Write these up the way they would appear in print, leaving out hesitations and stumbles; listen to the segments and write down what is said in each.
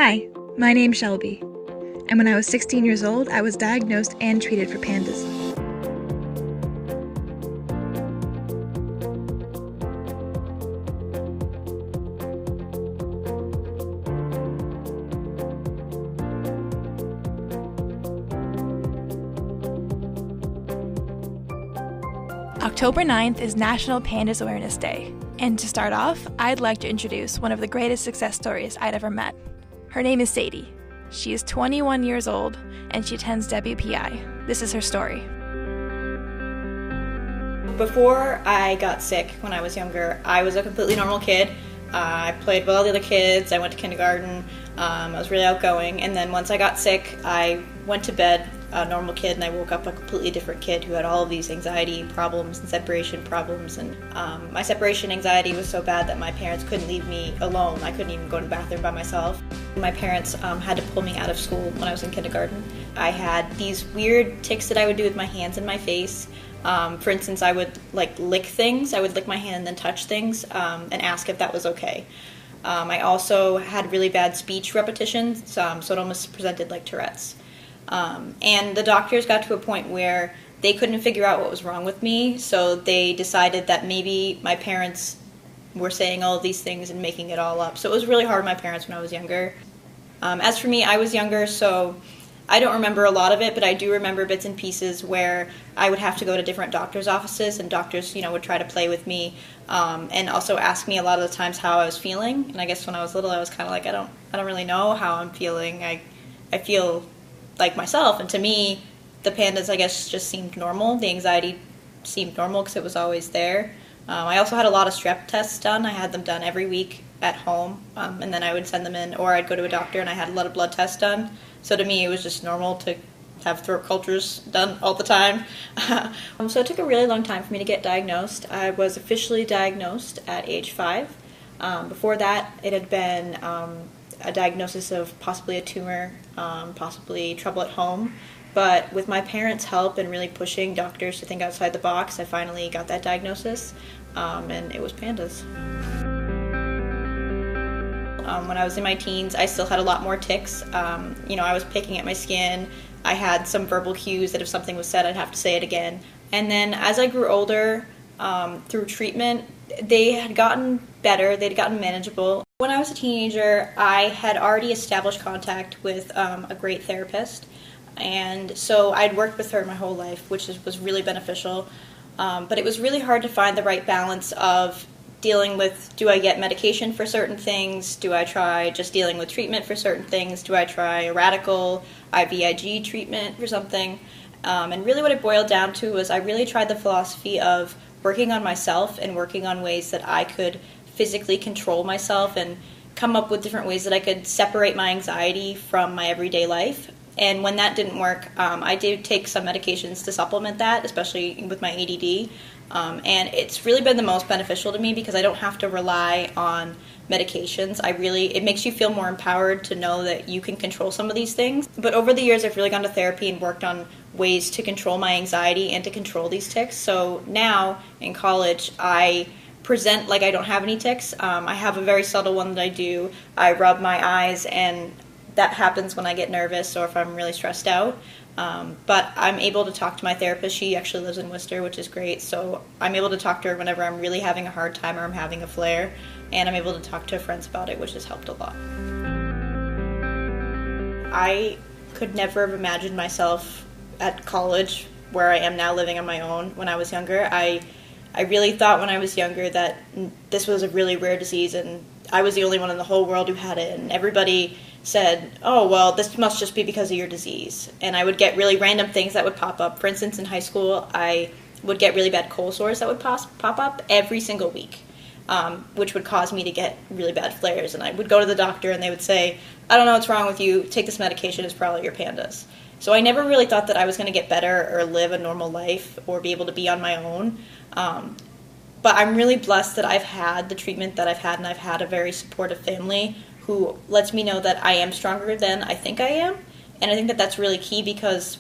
Hi, my name's Shelby, and when I was 16 years old, I was diagnosed and treated for pandas. October 9th is National Pandas Awareness Day, and to start off, I'd like to introduce one of the greatest success stories I'd ever met. Her name is Sadie. She is 21 years old, and she attends WPI. This is her story. Before I got sick when I was younger, I was a completely normal kid. I played with all the other kids, I went to kindergarten, I was really outgoing, and then once I got sick, I went to bed a normal kid, and I woke up a completely different kid who had all of these anxiety problems and separation problems. And my separation anxiety was so bad that my parents couldn't leave me alone. I couldn't even go to the bathroom by myself. My parents had to pull me out of school when I was in kindergarten. I had these weird tics that I would do with my hands and my face. For instance, I would lick things. I would lick my hand and then touch things and ask if that was okay. I also had really bad speech repetitions, so it almost presented like Tourette's. And the doctors got to a point where they couldn't figure out what was wrong with me, so they decided that maybe my parents were saying all of these things and making it all up. So it was really hard on my parents when I was younger. As for me, I was younger, so I don't remember a lot of it, but I do remember bits and pieces where I would have to go to different doctors' offices, and doctors, would try to play with me, and also ask me a lot of the times how I was feeling. And I guess when I was little, I was kind of like, I don't really know how I'm feeling. I feel like myself, and to me, the pandas, I guess, just seemed normal. The anxiety seemed normal because it was always there. I also had a lot of strep tests done. I had them done every week at home, and then I would send them in, or I'd go to a doctor and I had a lot of blood tests done. So to me, it was just normal to have throat cultures done all the time. So it took a really long time for me to get diagnosed. I was officially diagnosed at age 5. Before that, it had been a diagnosis of possibly a tumor, possibly trouble at home. But with my parents' help and really pushing doctors to think outside the box, I finally got that diagnosis, and it was pandas. When I was in my teens, I still had a lot more tics. I was picking at my skin. I had some verbal cues that if something was said, I'd have to say it again. And then as I grew older, through treatment, they had gotten better. They'd gotten manageable. When I was a teenager, I had already established contact with a great therapist. And so I'd worked with her my whole life, which was really beneficial. But it was really hard to find the right balance of dealing with, do I get medication for certain things? Do I try just dealing with treatment for certain things? Do I try a radical IVIG treatment for something? And really what it boiled down to was I really tried the philosophy of working on myself and working on ways that I could physically control myself and come up with different ways that I could separate my anxiety from my everyday life. And when that didn't work, I did take some medications to supplement that, especially with my ADD. And it's really been the most beneficial to me because I don't have to rely on medications. It makes you feel more empowered to know that you can control some of these things. But over the years, I've really gone to therapy and worked on ways to control my anxiety and to control these tics. So now in college, I present like I don't have any tics. I have a very subtle one that I do. I rub my eyes, and that happens when I get nervous or if I'm really stressed out. But I'm able to talk to my therapist. She actually lives in Worcester, which is great. So I'm able to talk to her whenever I'm really having a hard time or I'm having a flare. And I'm able to talk to friends about it, which has helped a lot. I could never have imagined myself at college where I am now living on my own when I was younger. I really thought when I was younger that this was a really rare disease and I was the only one in the whole world who had it. And everybody said, oh, well, this must just be because of your disease. And I would get really random things that would pop up. For instance, in high school, I would get really bad cold sores that would pop up every single week, which would cause me to get really bad flares. And I would go to the doctor and they would say, I don't know what's wrong with you. Take this medication. It's probably your pandas. So I never really thought that I was going to get better or live a normal life or be able to be on my own. But I'm really blessed that I've had the treatment that I've had, and I've had a very supportive family who lets me know that I am stronger than I think I am. And I think that that's really key because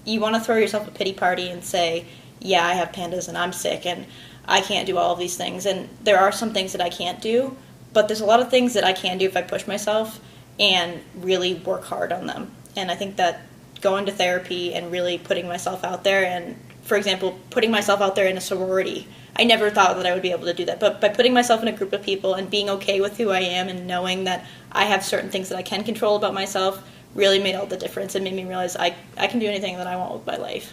you want to throw yourself a pity party and say, yeah, I have pandas and I'm sick and I can't do all of these things. And there are some things that I can't do, but there's a lot of things that I can do if I push myself. and really work hard on them. And I think that going to therapy and really putting myself out there, and for example, putting myself out there in a sorority, I never thought that I would be able to do that. But by putting myself in a group of people and being okay with who I am and knowing that I have certain things that I can control about myself really made all the difference and made me realize I can do anything that I want with my life.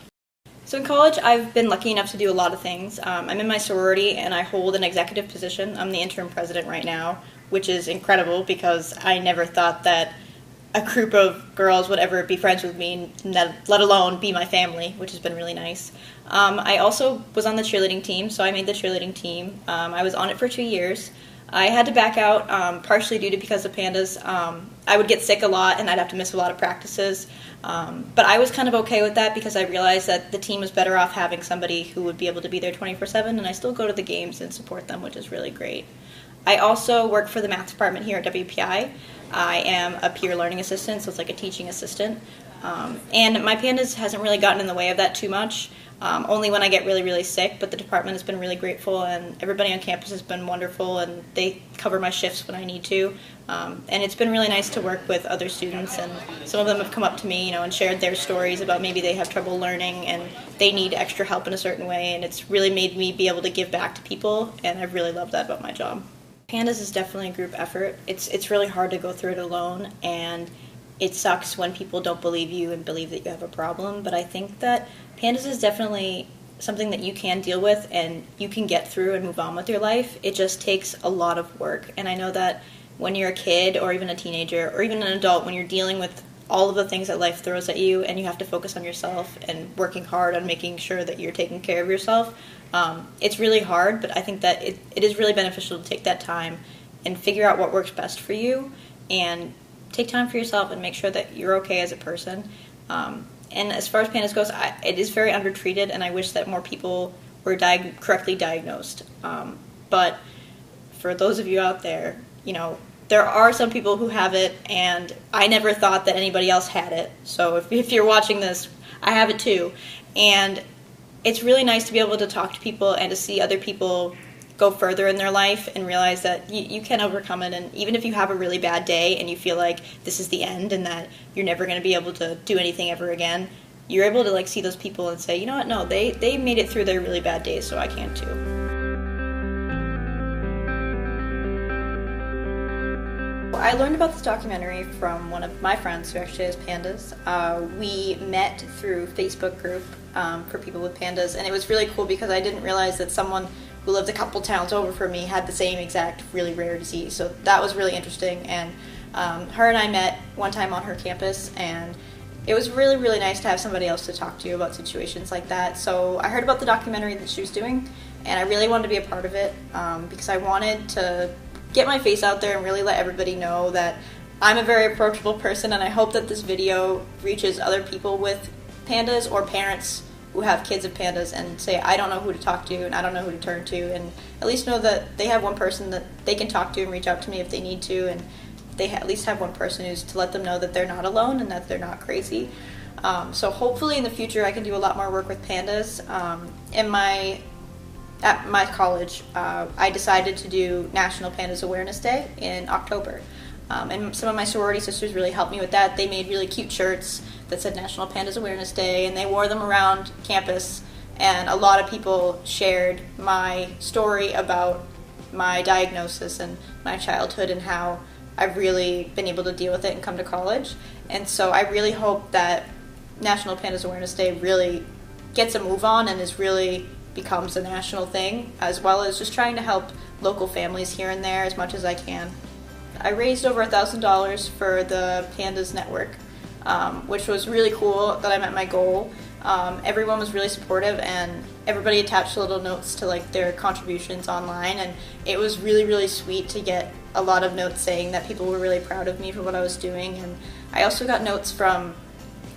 So in college, I've been lucky enough to do a lot of things. I'm in my sorority and I hold an executive position. I'm the interim president right now, which is incredible because I never thought that a group of girls would ever be friends with me, let alone be my family, which has been really nice. I also was on the cheerleading team, so I made the cheerleading team. I was on it for 2 years. I had to back out partially due to because of pandas. I would get sick a lot and I'd have to miss a lot of practices. But I was kind of okay with that because I realized that the team was better off having somebody who would be able to be there 24/7, and I still go to the games and support them, which is really great. I also work for the math department here at WPI. I am a peer learning assistant, so it's like a teaching assistant. And my pandas hasn't really gotten in the way of that too much, only when I get really, really sick, but the department has been really grateful, and everybody on campus has been wonderful, and they cover my shifts when I need to. And it's been really nice to work with other students, and some of them have come up to me, and shared their stories about maybe they have trouble learning and they need extra help in a certain way, and it's really made me be able to give back to people, and I've really loved that about my job. Pandas is definitely a group effort. It's really hard to go through it alone, and it sucks when people don't believe you and believe that you have a problem, but I think that Pandas is definitely something that you can deal with and you can get through and move on with your life. It just takes a lot of work, and I know that when you're a kid or even a teenager or even an adult, when you're dealing with all of the things that life throws at you and you have to focus on yourself and working hard on making sure that you're taking care of yourself, it's really hard, but I think that it is really beneficial to take that time and figure out what works best for you and take time for yourself and make sure that you're okay as a person. And as far as Pandas goes, it is very undertreated, and I wish that more people were correctly diagnosed. But for those of you out there, there are some people who have it, and I never thought that anybody else had it. So if you're watching this, I have it too. And it's really nice to be able to talk to people and to see other people go further in their life and realize that you can overcome it. And even if you have a really bad day and you feel like this is the end and that you're never going to be able to do anything ever again, you're able to see those people and say, you know what, no, they made it through their really bad days, so I can too. I learned about this documentary from one of my friends who actually has pandas. We met through Facebook group for people with pandas, and it was really cool because I didn't realize that someone who lived a couple towns over from me had the same exact really rare disease. So that was really interesting, and her and I met one time on her campus, and it was really, really nice to have somebody else to talk to about situations like that. So I heard about the documentary that she was doing, and I really wanted to be a part of it because I wanted to get my face out there and really let everybody know that I'm a very approachable person, and I hope that this video reaches other people with pandas or parents who have kids of pandas and say, I don't know who to talk to and I don't know who to turn to, and at least know that they have one person that they can talk to and reach out to me if they need to, and they at least have one person who's to let them know that they're not alone and that they're not crazy. So hopefully in the future I can do a lot more work with pandas. At my college, I decided to do National Pandas Awareness Day in October. And some of my sorority sisters really helped me with that. They made really cute shirts that said National Pandas Awareness Day, and they wore them around campus. And a lot of people shared my story about my diagnosis and my childhood and how I've really been able to deal with it and come to college. And so I really hope that National Pandas Awareness Day really gets a move on and becomes a national thing, as well as just trying to help local families here and there as much as I can. I raised over $1,000 for the Pandas Network, which was really cool that I met my goal. Everyone was really supportive, and everybody attached little notes to their contributions online, and it was really, really sweet to get a lot of notes saying that people were really proud of me for what I was doing. And I also got notes from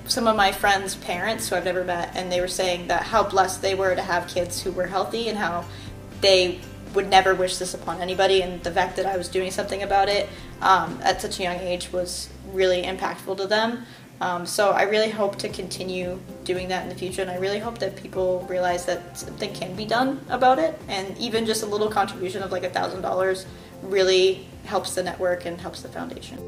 some of my friends' parents who I've never met, and they were saying that how blessed they were to have kids who were healthy and how they would never wish this upon anybody, and the fact that I was doing something about it at such a young age was really impactful to them. So I really hope to continue doing that in the future, and I really hope that people realize that something can be done about it, and even just a little contribution of $1,000 really helps the network and helps the foundation.